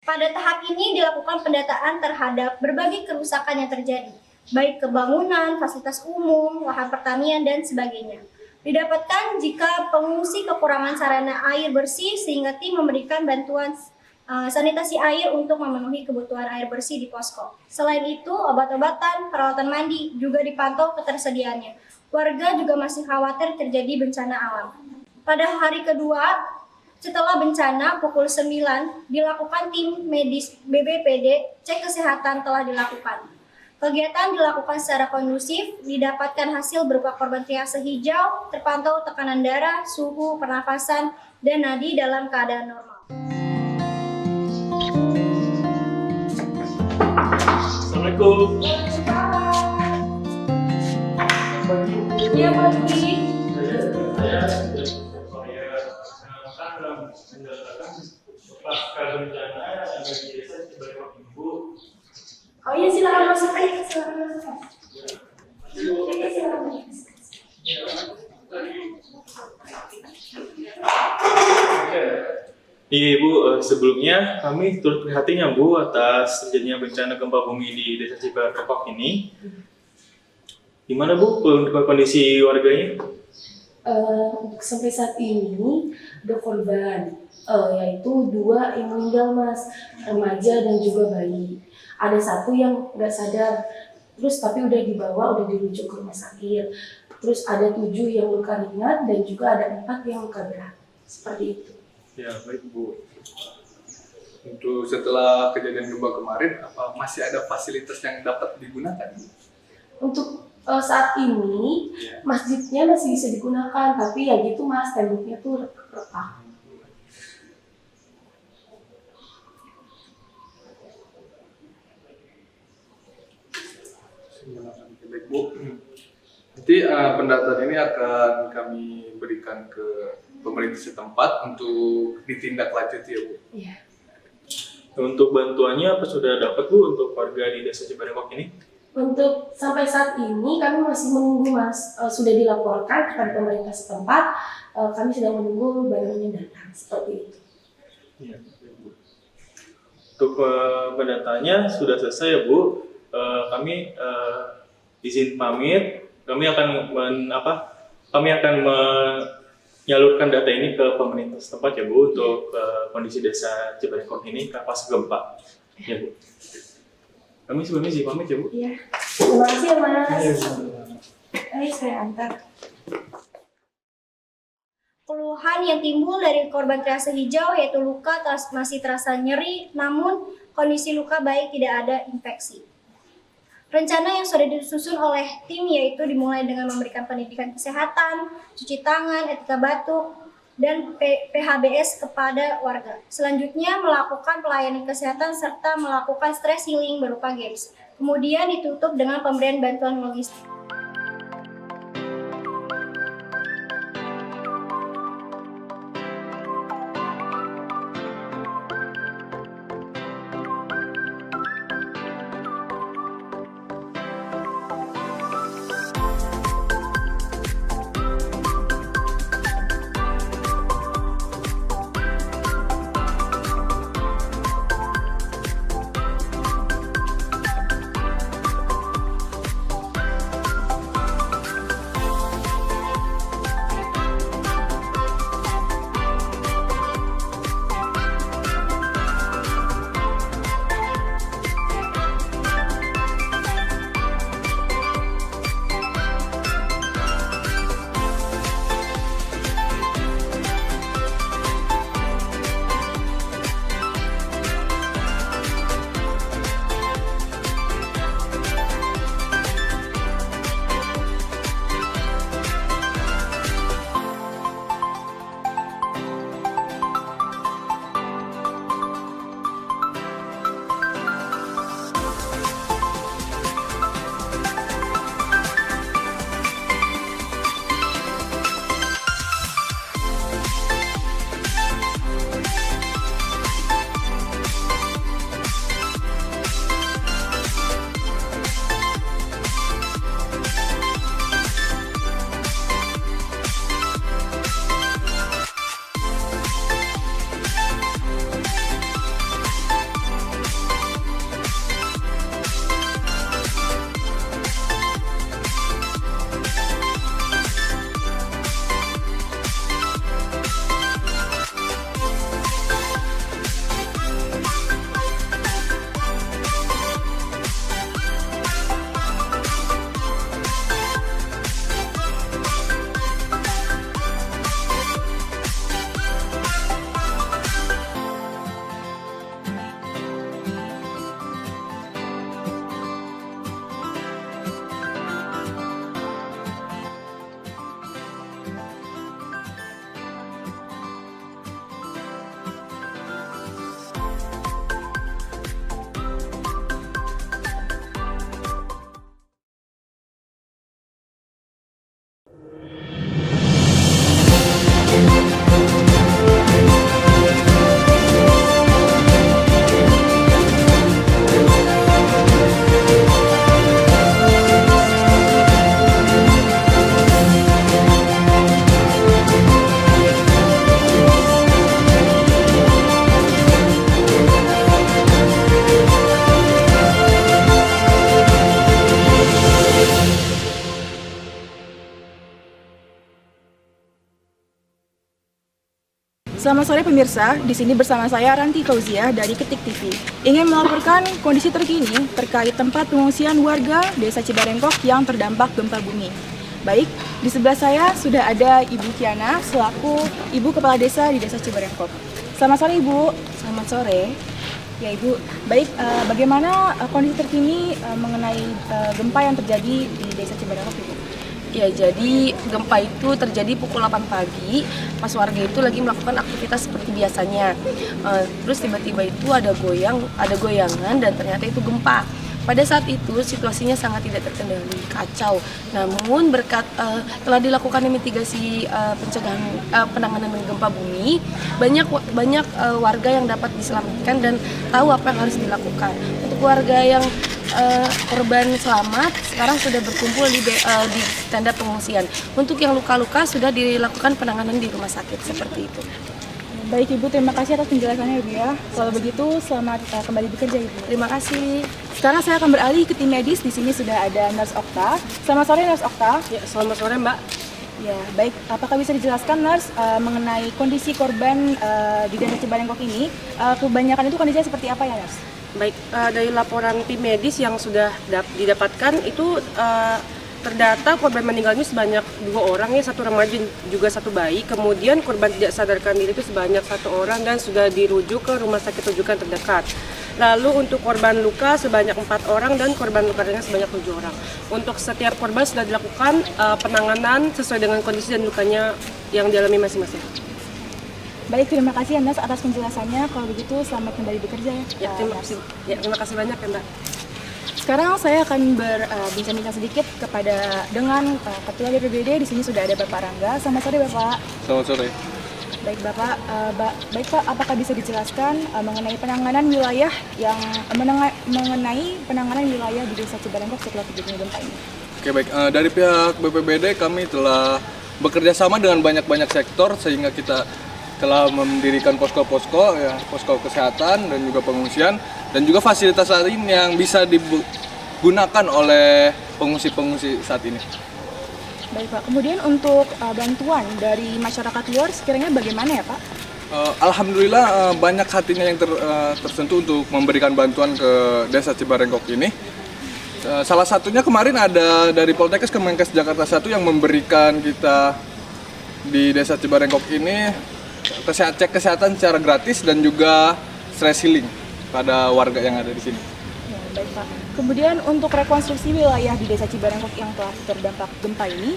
Pada tahap ini dilakukan pendataan terhadap berbagai kerusakan yang terjadi, baik kebangunan, fasilitas umum, lahan pertanian, dan sebagainya. Didapatkan jika pengungsi kekurangan sarana air bersih sehingga tim memberikan bantuan sanitasi air untuk memenuhi kebutuhan air bersih di posko. Selain itu, obat-obatan, peralatan mandi juga dipantau ketersediaannya. Warga juga masih khawatir terjadi bencana alam. Pada hari kedua, setelah bencana pukul 9, dilakukan tim medis BPBD, cek kesehatan telah dilakukan. Kegiatan dilakukan secara kondusif, didapatkan hasil berupa korban triase hijau, terpantau tekanan darah, suhu, pernafasan, dan nadi dalam keadaan normal. Assalamualaikum. Iya, pagi. Pasca bencana ada di desa Cibarengkok Ibu. Oh iya, silakan masuk aja, silakan masuk. Iya Ibu, sebelumnya kami turut prihatin ya Bu atas terjadinya bencana gempa bumi di desa Cibarengkok ini. Gimana Bu kondisi warganya? Sampai saat ini ada korban, yaitu 2 yang meninggal Mas, remaja dan juga bayi. Ada 1 yang nggak sadar, terus tapi udah dibawa, udah dirujuk ke rumah sakit. Terus ada 7 yang luka ringan dan juga ada 4 yang luka berat, seperti itu. Ya baik Bu. Untuk setelah kejadian gempa kemarin, apa masih ada fasilitas yang dapat digunakan? Untuk saat ini masjidnya masih bisa digunakan, tapi ya gitu Mas, temboknya tuh retak. Baik Bu. Nanti pendataan ini akan kami berikan ke pemerintah setempat untuk ditindaklanjuti ya Bu. Iya. Untuk bantuannya apa sudah dapat Bu untuk warga di desa Cibarengkok ini? Untuk sampai saat ini kami masih menunggu Mas, sudah dilaporkan kepada pemerintah setempat, kami sedang menunggu bantuannya datang, seperti itu. Ya, Bu. Untuk pendataannya sudah selesai ya Bu. Kami izin pamit. Kami akan menyalurkan data ini ke pemerintah setempat ya Bu untuk kondisi desa Cibarengkok ini pas gempa. Ya Bu. Kami sebelumnya izin pamit ya Bu. Iya. Terima kasih ya Mas. Iya, Ayo saya antar. Keluhan yang timbul dari korban triase hijau yaitu luka masih terasa nyeri, namun kondisi luka baik, tidak ada infeksi. Rencana yang sudah disusun oleh tim yaitu dimulai dengan memberikan pendidikan kesehatan, cuci tangan, etika batuk, dan PHBS kepada warga. Selanjutnya melakukan pelayanan kesehatan serta melakukan stress healing berupa games. Kemudian ditutup dengan pemberian bantuan logistik. Selamat sore pemirsa, di sini bersama saya Ranti Fauziah dari Ketik TV. Ingin melaporkan kondisi terkini terkait tempat pengungsian warga Desa Cibarengkok yang terdampak gempa bumi. Baik, di sebelah saya sudah ada Ibu Kiana selaku Ibu Kepala Desa di Desa Cibarengkok. Selamat sore Ibu. Selamat sore. Ya Ibu, baik bagaimana kondisi terkini mengenai gempa yang terjadi di Desa Cibarengkok Ibu? Ya, jadi gempa itu terjadi pukul 8 pagi, pas warga itu lagi melakukan aktivitas seperti biasanya. Terus tiba-tiba itu ada goyangan dan ternyata itu gempa. Pada saat itu situasinya sangat tidak terkendali, kacau. Namun berkat telah dilakukan mitigasi penanganan gempa bumi, banyak warga yang dapat diselamatkan dan tahu apa yang harus dilakukan. Untuk warga yang korban selamat sekarang sudah berkumpul di tenda pengungsian. Untuk yang luka-luka sudah dilakukan penanganan di rumah sakit seperti itu. Baik Ibu, terima kasih atas penjelasannya Ibu ya. Kalau begitu selamat kembali bekerja Ibu. Terima kasih. Sekarang saya akan beralih ke tim medis. Di sini sudah ada Nurse Okta. Selamat sore Nurse Okta. Ya, selamat sore Mbak. Ya, baik. Apakah bisa dijelaskan Nurse mengenai kondisi korban di Desa Cibarengkok ini? Kebanyakan itu kondisinya seperti apa ya Nurse? Baik, dari laporan tim medis yang sudah didapatkan itu terdata korban meninggalnya sebanyak 2 orang, ya 1 remaja juga 1 bayi. Kemudian korban tidak sadarkan diri itu sebanyak 1 orang dan sudah dirujuk ke rumah sakit rujukan terdekat. Lalu untuk korban luka sebanyak 4 orang dan korban luka ringan sebanyak 7 orang. Untuk setiap korban sudah dilakukan penanganan sesuai dengan kondisi dan lukanya yang dialami masing-masing. Baik, terima kasih Nurse atas penjelasannya. Kalau begitu selamat kembali bekerja ya. Terima kasih banyak ya Mbak. Sekarang saya akan berbincang-bincang sedikit dengan Ketua BPBD. Di sini sudah ada Bapak Rangga. Selamat sore Bapak. Selamat sore. Baik Bapak, baik Pak, apakah bisa dijelaskan mengenai penanganan wilayah di Desa Cibarengkok setelah terjadinya gempa ini? Oke, baik. Dari pihak BPBD kami telah bekerja sama dengan banyak sektor sehingga kita telah mendirikan posko-posko, ya, posko kesehatan dan juga pengungsian dan juga fasilitas lain yang bisa digunakan oleh pengungsi-pengungsi saat ini. Baik Pak, kemudian untuk bantuan dari masyarakat luar sekiranya bagaimana ya Pak? Alhamdulillah banyak hatinya yang tersentuh untuk memberikan bantuan ke Desa Cibarengkok ini. Salah satunya kemarin ada dari Poltekkes Kemenkes Jakarta 1 yang memberikan kita di Desa Cibarengkok ini cek kesehatan secara gratis dan juga stress healing pada warga yang ada di sini. Ya, baik Pak. Kemudian untuk rekonstruksi wilayah di Desa Cibarengkok yang telah terdampak gempa ini,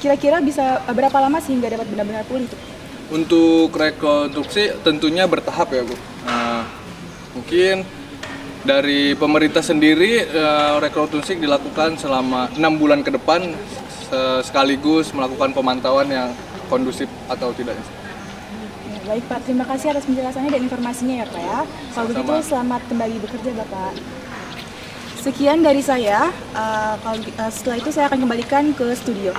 kira-kira bisa berapa lama sehingga dapat benar-benar pulih itu? Untuk rekonstruksi tentunya bertahap ya Bu. Mungkin dari pemerintah sendiri rekonstruksi dilakukan selama 6 bulan ke depan sekaligus melakukan pemantauan yang kondusif atau tidak. Baik Pak, terima kasih atas penjelasannya dan informasinya ya Pak ya. Kalau begitu selamat kembali bekerja Bapak. Sekian dari saya, setelah itu saya akan kembalikan ke studio.